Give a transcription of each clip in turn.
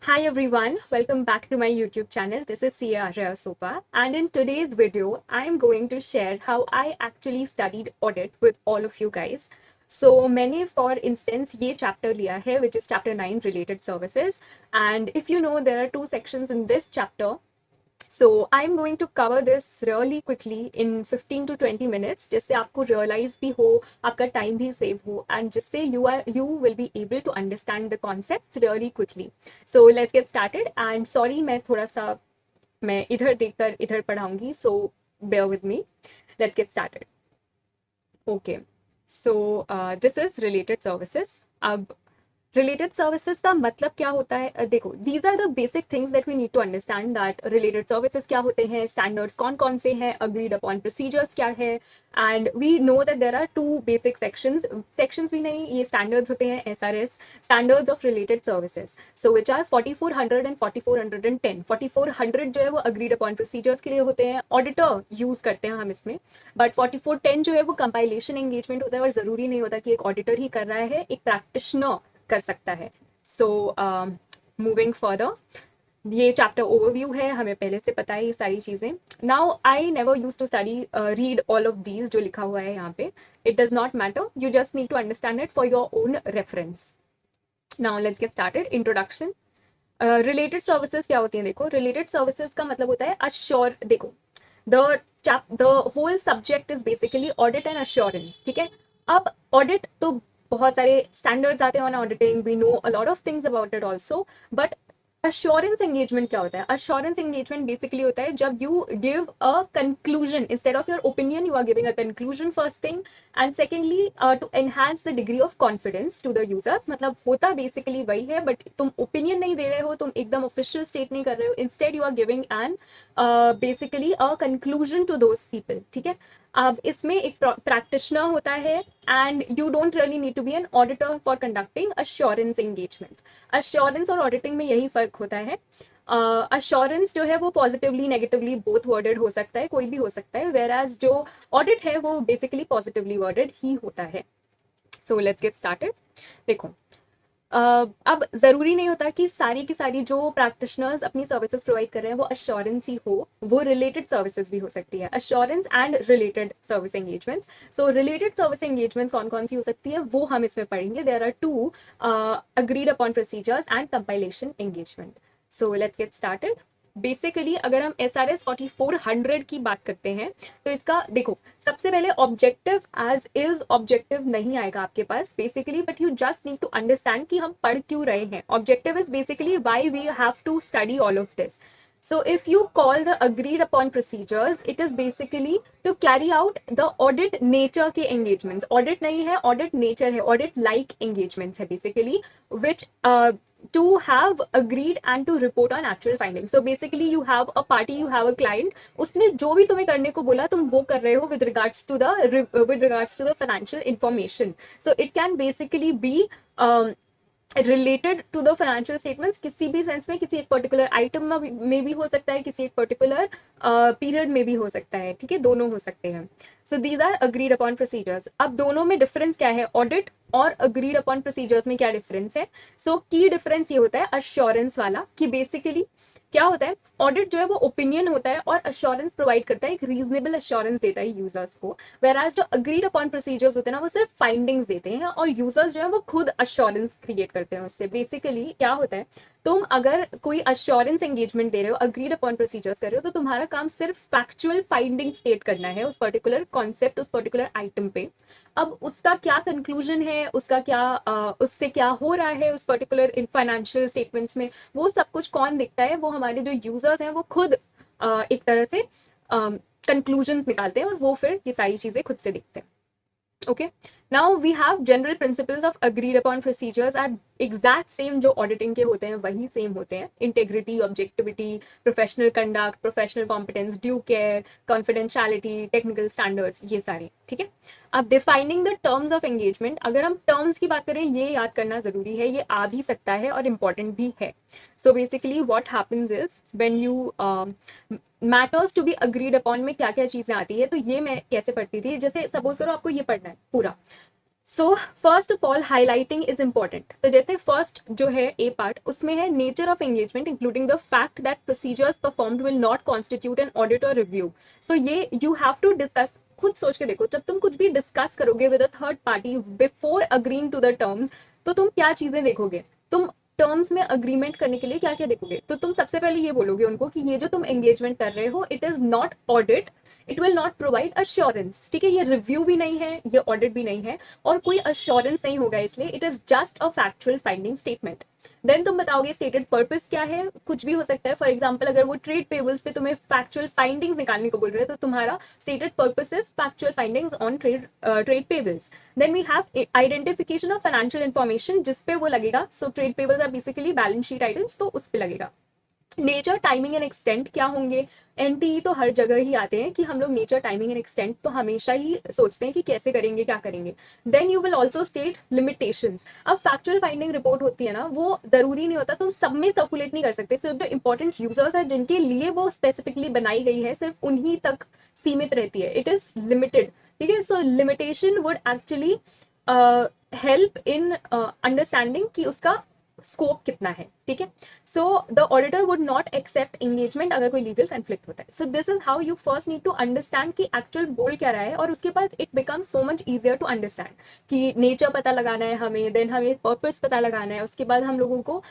Hi everyone, welcome back to my YouTube channel. This is Sia Arya Sopa, and in today's video, I'm going to share how I actually studied audit with all of you guys. So मैंने for instance ये chapter लिया है which is chapter 9 related services, and if you know there are two sections in this chapter. So I'm going to cover this really quickly in 15 to 20 minutes जिससे आपको realize भी हो, आपका time भी save हो, and जिससे you will be able to understand the concepts really quickly. So let's get started. And sorry मैं थोड़ा सा मैं इधर देखकर इधर पढ़ाऊंगी, so bear with me. Let's get started. Okay. So this is related services. अब रिलेटेड सर्विसेज का मतलब क्या होता है? देखो, these are the basic things that we need to understand that related services क्या होते हैं, स्टैंडर्ड्स कौन कौन से हैं, अग्रीड अपॉन प्रोसीजर्स क्या है, and we know that there are two basic sections भी नहीं, ये स्टैंडर्ड्स होते हैं, SRS standards of related services. So which are 4400 and 4410. 4400 जो है वो अग्रीड अपॉन प्रोसीजर्स के लिए होते हैं, ऑडिटर यूज करते हैं हम इसमें, बट 4410 जो है वो कंपाइलेशन एंगेजमेंट होता है, और जरूरी नहीं होता कि एक ऑडिटर ही कर रहा है, एक प्रैक्टिशनर कर सकता है. सो मूविंग फर्दर, ये चैप्टर ओवरव्यू है, हमें पहले से पता है ये सारी चीज़ें. Now I never use to study read all of these जो लिखा हुआ है यहाँ पे. It does not matter, you just need to understand it for your own reference. Now let's get started. Introduction. Related services क्या होती हैं? देखो, रिलेटेड सर्विसेज का मतलब होता है अश्योर. देखो, the whole subject is basically audit and assurance. ठीक है, अब ऑडिट तो बहुत सारे स्टैंडर्ड्स आते हैं on auditing, we know a lot of things about it also, but assurance engagement क्या होता है? अश्योरेंस एंगेजमेंट बेसिकली होता है जब you give a conclusion instead of your opinion, you are giving a conclusion first thing, and secondly to enhance the degree of confidence to the users. मतलब होता basically वही है, बट तुम opinion नहीं दे रहे हो, तुम एकदम ऑफिशियल स्टेट नहीं कर रहे हो, instead you are giving an basically a conclusion to those people. ठीक है, अब इसमें एक प्रैक्टिशनर होता है, and you don't really need to be an auditor for conducting assurance engagement. Assurance और ऑडिटिंग में यही फर्क होता है. अश्योरेंस जो है वो पॉजिटिवली नेगेटिवली बोथ वर्डेड हो सकता है, कोई भी हो सकता है, वेयर एज जो ऑडिट है वो बेसिकली पॉजिटिवली वर्डेड ही होता है. सो लेट्स गेट स्टार्टेड. देखो, अब ज़रूरी नहीं होता कि सारी की सारी जो प्रैक्टिशनर्स अपनी सर्विसेज प्रोवाइड कर रहे हैं वो अश्योरेंस ही हो, वो रिलेटेड सर्विसेज भी हो सकती है. Assurance and related service engagements. So related service engagements कौन कौन सी हो सकती है वो हम इसमें पढ़ेंगे. There are two, agreed upon procedures and compilation engagement. So let's get started. Basically अगर हम SRS 4400 की बात करते हैं तो इसका देखो, सबसे पहले ऑब्जेक्टिव एज इज ऑब्जेक्टिव नहीं आएगा आपके पास basically, but you just need to understand कि हम पढ़ क्यों रहे हैं. Objective is basically why we have to study all of this. So if you call the agreed upon procedures, it is basically to carry out the audit nature के engagements. Audit नहीं है, audit nature है, audit like engagements है basically, which to have agreed and to report on actual findings. So basically you have a party, you have a client, उसने जो भी तुम्हें करने को बोला तुम वो कर रहे हो with regards to the financial information. So it can basically be related to the financial statements किसी भी सेंस में, किसी एक पर्टिकुलर आइटम में भी हो सकता है, किसी एक पर्टिकुलर पीरियड में भी हो सकता है. ठीक है, दोनों हो सकते हैं. So these are agreed upon procedures. अब दोनों में डिफरेंस क्या है? ऑडिट और अग्रीड अपॉन प्रोसीजर्स में क्या डिफरेंस है? सो की डिफरेंस ये होता है अश्योरेंस वाला, कि बेसिकली क्या होता है, ऑडिट जो है वो ओपिनियन होता है और अश्योरेंस प्रोवाइड करता है, एक रीजनेबल अश्योरेंस देता है यूजर्स को, वेराज जो अग्रीड अपॉन प्रोसीजर्स होते हैं ना वो सिर्फ फाइंडिंग्स देते हैं और यूजर्स जो है वो खुद अश्योरेंस क्रिएट करते हैं उससे. बेसिकली क्या होता है, तुम अगर कोई अश्योरेंस एंगेजमेंट दे रहे हो, अग्रीड अपॉन प्रोसीजर्स कर रहे हो, तो तुम्हारा काम सिर्फ फैक्चुअल फाइंडिंग स्टेट करना है उस पर्टिकुलर कॉन्सेप्ट, उस पर्टिकुलर आइटम पे. अब उसका क्या कंक्लूजन है, उसका क्या उससे क्या हो रहा है उस पर्टिकुलर इन फाइनेंशियल स्टेटमेंट्स में, वो सब कुछ कौन देखता है? वो हमारे जो यूजर्स हैं वो खुद एक तरह से कंक्लूजन्स निकालते हैं और वो फिर ये सारी चीजें खुद से देखते हैं. Okay, now we have general principles of agreed upon procedures are exact same जो ऑडिटिंग के होते हैं वही सेम होते हैं. Integrity, objectivity, professional conduct, professional competence, due care, confidentiality, technical standards, ये सारे. ठीक है, अब defining the terms of engagement. अगर हम टर्म्स की बात करें, ये याद करना जरूरी है, ये आ भी सकता है और इम्पॉर्टेंट भी है. So basically what happens is when you matters to be agreed upon में क्या क्या चीजें आती है. तो ये मैं कैसे पढ़ती थी, जैसे सपोज करो आपको ये पढ़ना है पूरा. So first of all highlighting is important. तो जैसे फर्स्ट जो है ए पार्ट, उसमें है nature of engagement including the fact that procedures performed will not constitute an audit और रिव्यू। सो ये यू हैव टू डिस्कस, खुद सोच के देखो, जब तुम कुछ भी डिस्कस करोगे with a third party before agreeing to the terms, तो तुम क्या चीजें देखोगे, तुम टर्म्स में अग्रीमेंट करने के लिए क्या क्या देखोगे। तो तुम सबसे पहले ये बोलोगे उनको कि ये जो तुम एंगेजमेंट कर रहे हो, it is not audit, it will not provide assurance. ठीक है, ये रिव्यू भी नहीं है, ये ऑडिट भी नहीं है, और कोई अश्योरेंस नहीं होगा, इसलिए it is just a factual finding statement. Then तुम बताओगे स्टेटेड पर्पस क्या है, कुछ भी हो सकता है। फॉर एग्जाम्पल, अगर वो ट्रेड पेबल्स पे तुम्हें फैक्चुअल फाइंडिंग्स निकालने को बोल रहे हैं, तो तुम्हारा stated purpose is factual findings on trade payables. Then we have identification of financial information, जिस पे वो लगेगा। So trade payables are basically balance sheet items, तो उस पे लगेगा। नेचर, टाइमिंग एंड एक्सटेंट क्या होंगे। एनटीई तो हर जगह ही आते हैं कि हम लोग नेचर, टाइमिंग एंड एक्सटेंट तो हमेशा ही सोचते हैं कि कैसे करेंगे, क्या करेंगे। Then you will also state limitations. अब फैक्चुअल फाइंडिंग रिपोर्ट होती है ना, वो जरूरी नहीं होता, तुम सब में सर्कुलेट नहीं कर सकते। सिर्फ जो इंपॉर्टेंट यूजर्स है जिनके लिए वो स्पेसिफिकली बनाई गई है, सिर्फ उन्हीं तक सीमित रहती है, इट इज लिमिटेड। ठीक है, so limitation would actually help in understanding कि उसका स्कोप कितना है। ठीक है, so the auditor would not accept engagement अगर कोई लीगल कन्फ्लिक्ट होता है। So this is how you first need to understand कि एक्चुअल बोल क्या रहा है, और उसके बाद it become so much easier to understand कि नेचर पता लगाना है हमें, देन हमें पर्पस पता लगाना है, उसके बाद हम लोगों को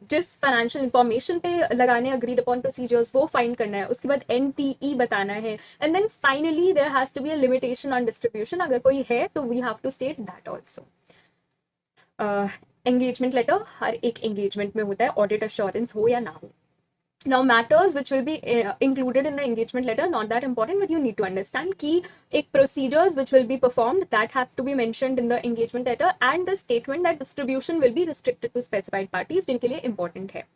जिस फाइनेंशियल इंफॉर्मेशन पे लगाने अग्रीड अपॉन प्रोसीजर्स वो फाइंड करना है, उसके बाद एनटीई बताना है, and then finally there has to be a limitation on distribution. अगर कोई है तो we have to state that also. Engagement letter हर एक एंगेजमेंट में होता है, ऑडिट अश्योरेंस हो या ना हो। Now matters which will be included in the engagement letter, not that important, but you need to understand कि एक procedures which will be performed that have to be mentioned in the engagement letter, and the statement that distribution will be restricted to specified parties जिनके लिए important है।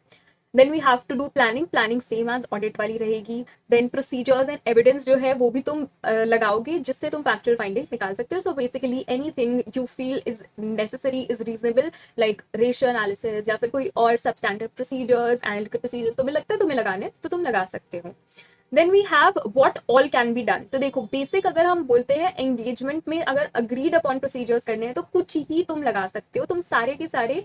Then we have to do planning, planning same as audit वाली रहेगी। Then procedures and evidence जो है वो भी तुम लगाओगे, जिससे तुम फैक्चुअल फाइंडिंग्स निकाल सकते हो। So basically anything you feel is necessary, is reasonable, like ratio analysis या फिर कोई और सब्सटैंटिव प्रोसीजर्स, एनालिटिकल प्रोसीजर्स तुम्हें लगता है तुम्हें लगाने, तो तुम लगा सकते हो। Then we have what all can be done. तो देखो बेसिक अगर हम बोलते हैं एंगेजमेंट में अगर अग्रीड अपॉन प्रोसीजर्स करने हैं तो कुछ ही तुम लगा सकते हो, तुम सारे के सारे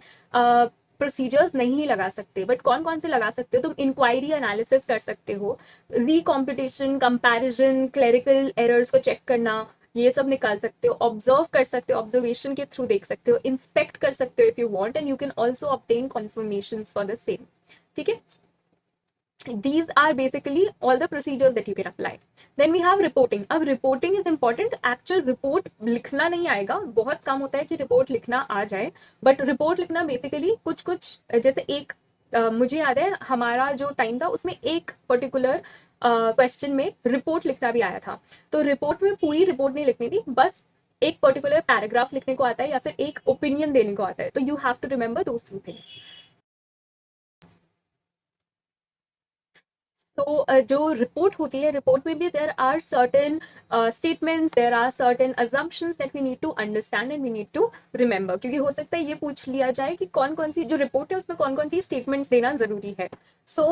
प्रोसीजर्स नहीं लगा सकते। बट कौन कौन से लगा सकते हो, तुम इंक्वायरी एनालिसिस कर सकते हो, रिकॉम्पिटिशन, कंपैरिजन, क्लेरिकल एरर्स को चेक करना, ये सब निकाल सकते हो। ऑब्जर्व कर सकते हो, ऑब्जर्वेशन के थ्रू देख सकते हो। इंस्पेक्ट कर सकते हो if you want, and you can also obtain conformations for the same. ठीक है, these are basically all the procedures that you can apply. Then we have reporting. अब reporting is important. Actual report लिखना नहीं आएगा, बहुत कम होता है कि रिपोर्ट लिखना आ जाए, बट रिपोर्ट लिखना बेसिकली कुछ कुछ जैसे एक मुझे याद है हमारा जो टाइम था उसमें एक पर्टिकुलर क्वेश्चन में रिपोर्ट लिखना भी आया था। तो रिपोर्ट में पूरी रिपोर्ट नहीं लिखनी थी, बस एक पर्टिकुलर पैराग्राफ लिखने को आता है या फिर एक ओपिनियन देने को आता है। तो you have to remember those two things. तो जो रिपोर्ट होती है, रिपोर्ट में भी there are certain statements, there are certain assumptions that we need to understand and we need to remember, क्योंकि हो सकता है ये पूछ लिया जाए कि कौन कौन सी जो रिपोर्ट है उसमें कौन कौन सी स्टेटमेंट्स देना जरूरी है। So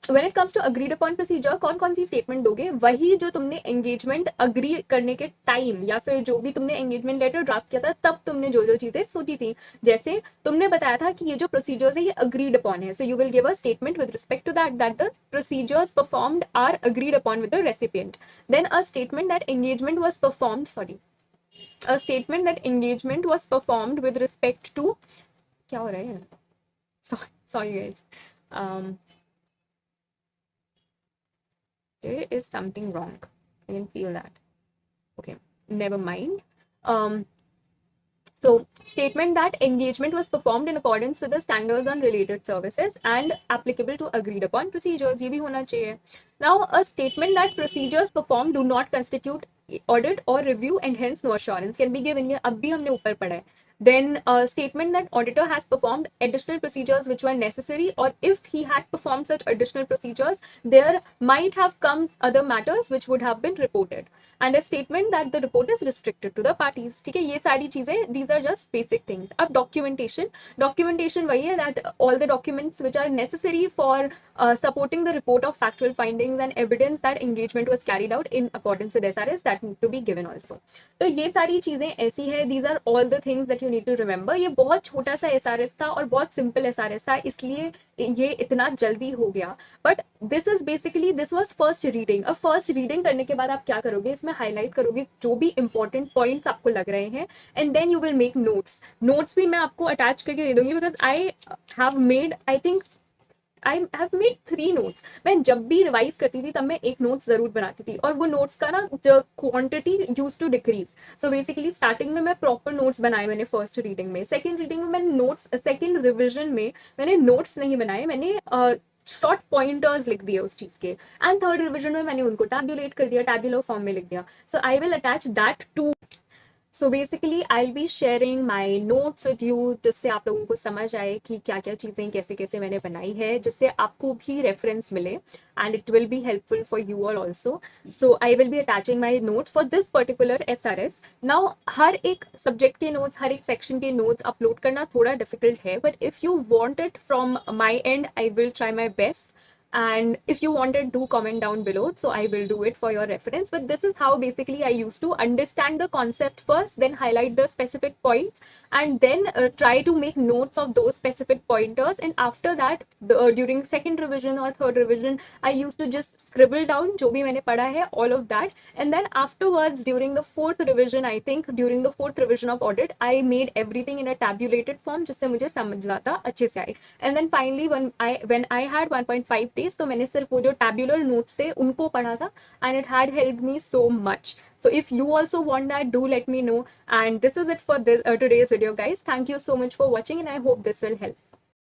when it comes to agreed upon procedure, कौन कौन सी स्टेटमेंट दोगे, वही जो तुमने एंगेजमेंट अग्री करने के टाइम या फिर जो भी तुमने एंगेजमेंट लेटर ड्राफ्ट किया था तब तुमने जो जो चीजें सोची थी। जैसे तुमने बताया था कि ये जो प्रोसीजर्स है ये अग्रीड अपॉन है, so you will give a statement with respect to that the procedures performed are agreed upon with the recipient. Then a statement that engagement was performed, a statement that engagement was performed with respect to, क्या हो रहा है, sorry guys, there is something wrong, I can feel that, okay, never mind. So statement that engagement was performed in accordance with the standards on related services and applicable to agreed upon procedures, ये भी होना चाहिए. Now a statement that procedures performed do not constitute audit or review and hence no assurance can be given. ये अब भी हमने ऊपर पढ़ा है. then a statement that auditor has performed additional procedures which were necessary, or if he had performed such additional procedures, there might have come other matters which would have been reported, and a statement that the report is restricted to the parties. ठीक है, ये सारी चीजें, these are just basic things. अब documentation वही है that all the documents which are necessary for supporting the report of factual findings and evidence that engagement was carried out in accordance with SRS that need to be given also. तो ये सारी चीजें ऐसी है, these are all the things that you need to remember. ये बहुत छोटा सा SRS था और बहुत सिंपल SRS था, इसलिए ये इतना जल्दी हो गया. But this is basically, this was first reading. अब फर्स्ट रीडिंग करने के बाद आप क्या करोगे, इसमें हाईलाइट करोगे जो भी इंपॉर्टेंट पॉइंट्स आपको लग रहे हैं, and then you will make notes भी मैं आपको अटैच करके दे दूंगी, because I have made, I think I have made 3 notes. मैं जब भी रिवाइज करती थी तब मैं एक नोट्स जरूर बनाती थी, और वो नोट्स का ना quantity use to decrease. So basically starting में मैं प्रॉपर नोट्स बनाए मैंने फर्स्ट रीडिंग में, सेकंड रीडिंग में मैंने नोट्स, सेकंड रिविजन में मैंने नोट्स नहीं बनाए, मैंने शॉर्ट पॉइंटर्स लिख दिए उस चीज के, एंड थर्ड रिविजन में मैंने उनको टैब्यूलेट कर दिया, टैब्यूलर फॉर्म में लिख दिया. So I will attach that to. So basically I will be sharing my notes with you, जिससे आप लोगों को समझ आए कि क्या क्या चीज़ें कैसे कैसे मैंने बनाई है, जिससे आपको भी रेफरेंस मिले, and it will be helpful for you all also. So I will be attaching my notes for this particular SRS. Now हर एक सब्जेक्ट के नोट्स, हर एक सेक्शन के नोट्स अपलोड करना थोड़ा डिफिकल्ट है, but if you want it from my and I will try my best. And if you want it, do comment down below, so I will do it for your reference. But this is how basically I used to understand the concept first, then highlight the specific points, and then try to make notes of those specific pointers. And after that, during second revision or third revision, I used to just scribble down जो भी मैंने पढ़ा है, all of that. And then afterwards, during the fourth revision, I think during the fourth revision of audit, I made everything in a tabulated form, जिससे मुझे समझ आता अच्छे से आए. And then finally, when I had 1.5 days, तो मैंने सिर्फ वो जो टैब्यूलर नोट्स थे उनको पढ़ा था, and it had helped me so much. So if you also want that, do let me know. And this is it for this today's video, guys. Thank you so much for watching, and I hope this will help.